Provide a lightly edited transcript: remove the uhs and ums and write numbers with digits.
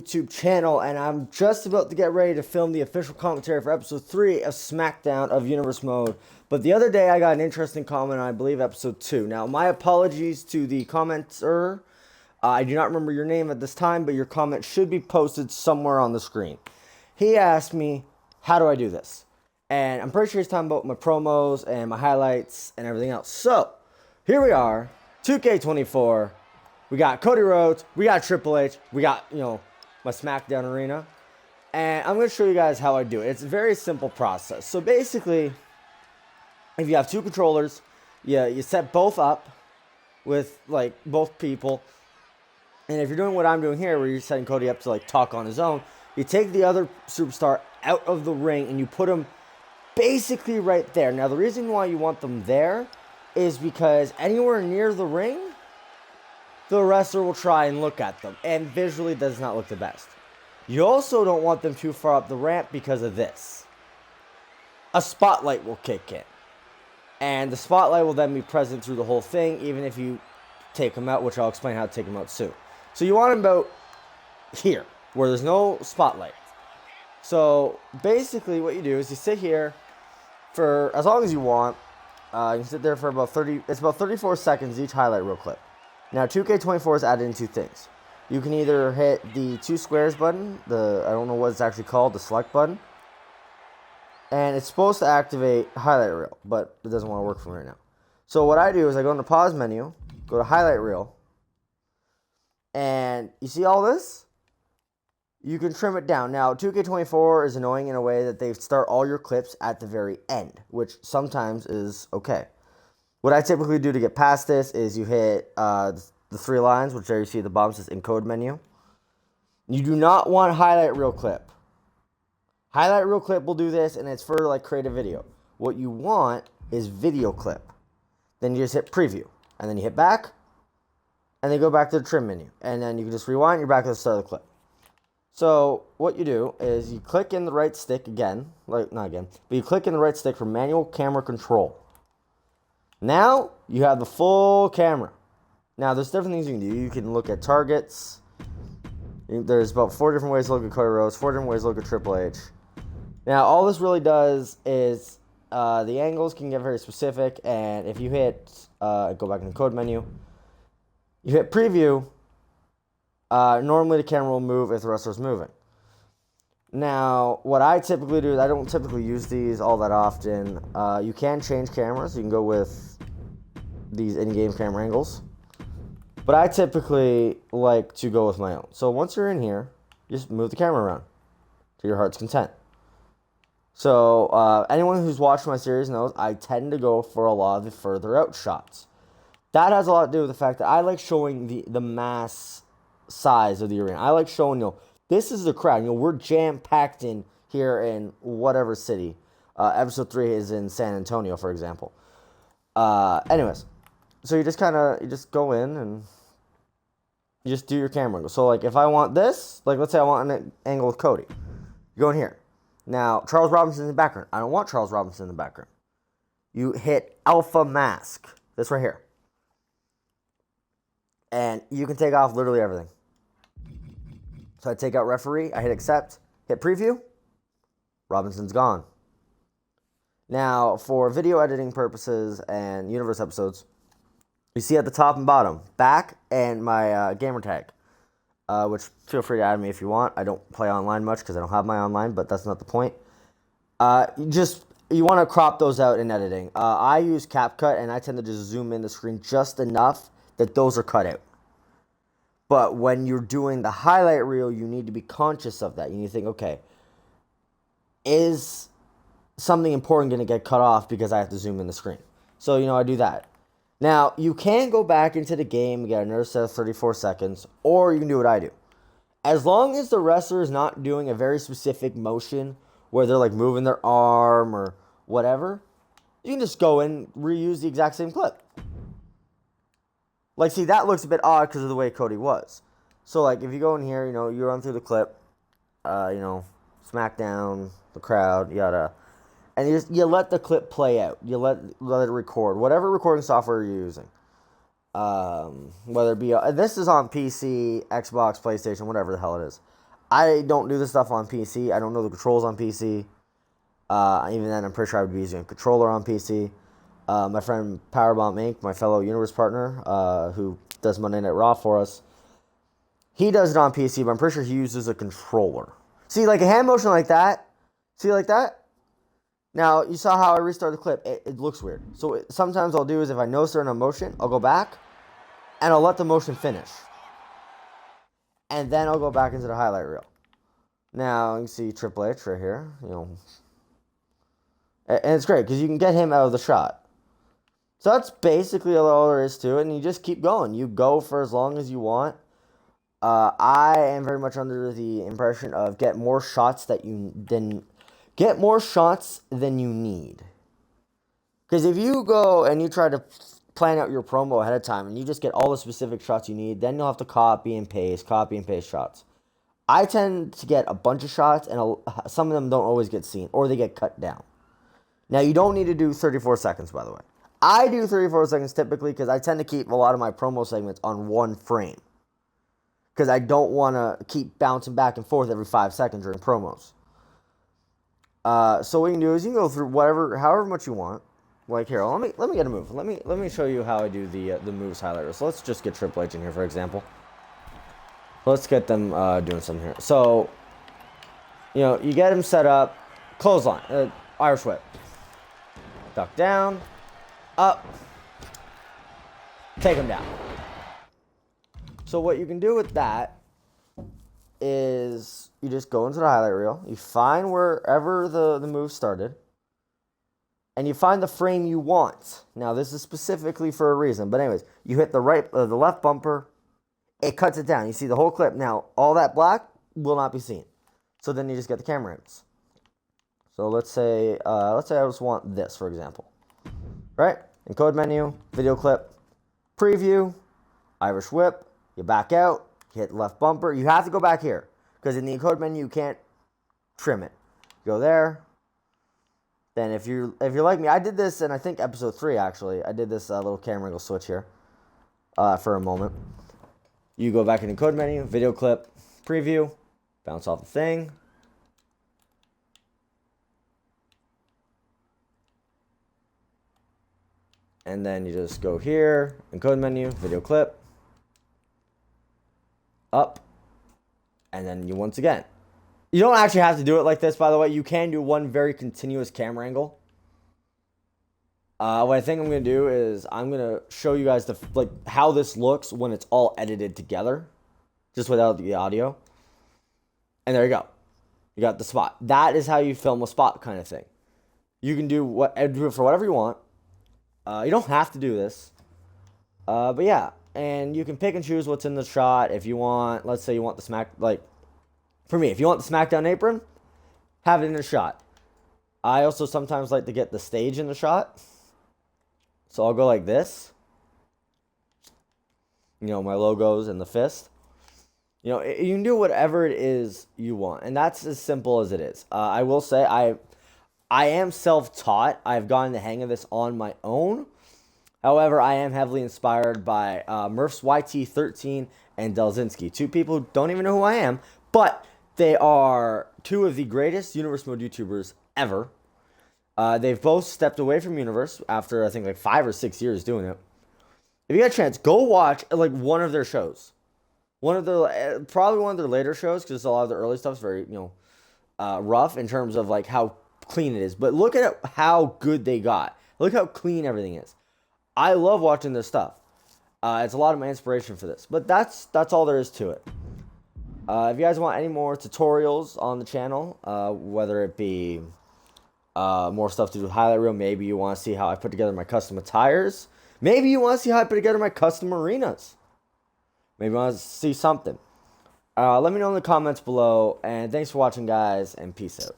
YouTube channel, and I'm just about to get ready to film the official commentary for episode 3 of SmackDown of Universe Mode. But the other day I got an interesting comment on, I believe, episode 2. Now, my apologies to the commenter. I do not remember your name at this time, but your comment should be posted somewhere on the screen. He asked me, how do I do this? And I'm pretty sure he's talking about my promos and my highlights and everything else. So, here we are, 2K24. We got Cody Rhodes, we got Triple H, we got, my SmackDown arena. And I'm going to show you guys how I do it. It's a very simple process. So basically, if you have two controllers, you set both up with, both people. And if you're doing what I'm doing here, where you're setting Cody up to, talk on his own, you take the other superstar out of the ring and you put him basically right there. Now, the reason why you want them there is because anywhere near the ring, the wrestler will try and look at them, and visually does not look the best. You also don't want them too far up the ramp because of this. A spotlight will kick in, and the spotlight will then be present through the whole thing, even if you take them out, which I'll explain how to take them out soon. So you want them about here, where there's no spotlight. So basically what you do is you sit here for as long as you want. You can sit there for about 34 seconds each highlight reel clip. Now, 2K24 has added in two things. You can either hit the two squares button, I don't know what it's actually called, the select button. And it's supposed to activate highlight reel, but it doesn't want to work for me right now. So what I do is I go in the pause menu, go to highlight reel, and you see all this? You can trim it down. Now, 2K24 is annoying in a way that they start all your clips at the very end, which sometimes is okay. What I typically do to get past this is you hit the three lines, which there you see at the bottom says encode menu. You do not want highlight reel clip. Highlight reel clip will do this, and it's for creative video. What you want is video clip. Then you just hit preview, and then you hit back, and then go back to the trim menu. And then you can just rewind, you're back at the start of the clip. So what you do is you click in the right stick again, not again, but you click in the right stick for manual camera control. Now, you have the full camera. Now, there's different things you can do. You can look at targets. There's about 4 different ways to look at Cody Rhodes, 4 different ways to look at Triple H. Now, all this really does is the angles can get very specific, and if you hit, go back in the code menu, you hit preview, normally the camera will move if the wrestler's moving. Now, what I typically do is I don't typically use these all that often. You can change cameras. You can go with these in-game camera angles. But I typically like to go with my own. So once you're in here, you just move the camera around to your heart's content. So anyone who's watched my series knows I tend to go for a lot of the further out shots. That has a lot to do with the fact that I like showing the mass size of the arena. I like showing, this is the crowd. We're jam-packed in here in whatever city. Episode 3 is in San Antonio, for example. Anyways, so you just go in and you just do your camera angle. So, if I want this, let's say I want an angle with Cody. You go in here. Now, Charles Robinson's in the background. I don't want Charles Robinson in the background. You hit Alpha Mask. This right here. And you can take off literally everything. So I take out referee, I hit accept, hit preview, Robinson's gone. Now, for video editing purposes and universe episodes, you see at the top and bottom, back and my gamer tag, which feel free to add me if you want. I don't play online much because I don't have my online, but that's not the point. You want to crop those out in editing. I use CapCut, and I tend to just zoom in the screen just enough that those are cut out. But when you're doing the highlight reel, you need to be conscious of that. You need to think, okay, is something important going to get cut off because I have to zoom in the screen? So, I do that. Now, you can go back into the game and get another set of 34 seconds, or you can do what I do. As long as the wrestler is not doing a very specific motion where they're moving their arm or whatever, you can just go and reuse the exact same clip. See, that looks a bit odd because of the way Cody was. So, if you go in here, you run through the clip, SmackDown, the crowd, yada. And you let the clip play out. You let it record. Whatever recording software you're using. Whether it be this is on PC, Xbox, PlayStation, whatever the hell it is. I don't do this stuff on PC. I don't know the controls on PC. Even then, I'm pretty sure I would be using a controller on PC. My friend Powerbomb Inc., my fellow Universe partner, who does Monday Night Raw for us, he does it on PC, but I'm pretty sure he uses a controller. See, like a hand motion like that. See, like that? Now, you saw how I restarted the clip. It looks weird. So sometimes I'll do is if I notice they're in a motion, I'll go back, and I'll let the motion finish. And then I'll go back into the highlight reel. Now, you can see Triple H right here. You know, and it's great because you can get him out of the shot. So that's basically all there is to it, and you just keep going. You go for as long as you want. I am very much under the impression of get more shots than you need. Because if you go and you try to plan out your promo ahead of time and you just get all the specific shots you need, then you'll have to copy and paste shots. I tend to get a bunch of shots, and some of them don't always get seen, or they get cut down. Now, you don't need to do 34 seconds, by the way. I do 34 seconds typically because I tend to keep a lot of my promo segments on one frame. Because I don't want to keep bouncing back and forth every 5 seconds during promos. So what you can do is you can go through however much you want. Like here, let me get a move. Let me show you how I do the moves highlighter. So let's just get Triple H in here, for example. Let's get them doing something here. So, you know, you get him set up, clothesline, Irish whip, duck down, up, take him down. So what you can do with that is you just go into the highlight reel, you find wherever the move started, and you find the frame you want. Now, this is specifically for a reason, but anyways, you hit the left bumper, it cuts it down. You see the whole clip. Now, all that black will not be seen. So then you just get the camera angles. So let's say I just want this, for example. Right? Encode menu, video clip, preview, Irish whip, you back out, you hit left bumper. You have to go back here, because in the encode menu, you can't trim it. Go there. Then if you're like me, I did this in, I think, episode 3, actually. I did this little camera angle switch here for a moment. You go back in the encode menu, video clip, preview, bounce off the thing. And then you just go here, encode menu, video clip, up, and then you once again. You don't actually have to do it like this, by the way. You can do one very continuous camera angle. What I think I'm going to do is I'm going to show you guys how this looks when it's all edited together, just without the audio. And there you go. You got the spot. That is how you film a spot kind of thing. You can do it for whatever you want. You don't have to do this. But yeah, and you can pick and choose what's in the shot. If you want, let's say you want for me, if you want the SmackDown apron, have it in the shot. I also sometimes like to get the stage in the shot. So I'll go like this. You know, my logos and the fist. You know, you can do whatever it is you want. And that's as simple as it is. I will say I am self-taught. I've gotten the hang of this on my own. However, I am heavily inspired by Murph's YT13 and Delzinski. Two people who don't even know who I am, but they are two of the greatest Universe Mode YouTubers ever. They've both stepped away from Universe after, I think, like 5 or 6 years doing it. If you get a chance, go watch like one of their shows. Probably one of their later shows, because a lot of the early stuff is very, rough in terms of like how clean it is. But look at how good they got. Look how clean everything is. I love watching this stuff. It's a lot of my inspiration for this. But that's all there is to it. If you guys want any more tutorials on the channel, whether it be more stuff to do with highlight reel, maybe you want to see how I put together my custom attires, maybe you want to see how I put together my custom arenas, maybe you want to see something, let me know in the comments below, and thanks for watching, guys, and peace out.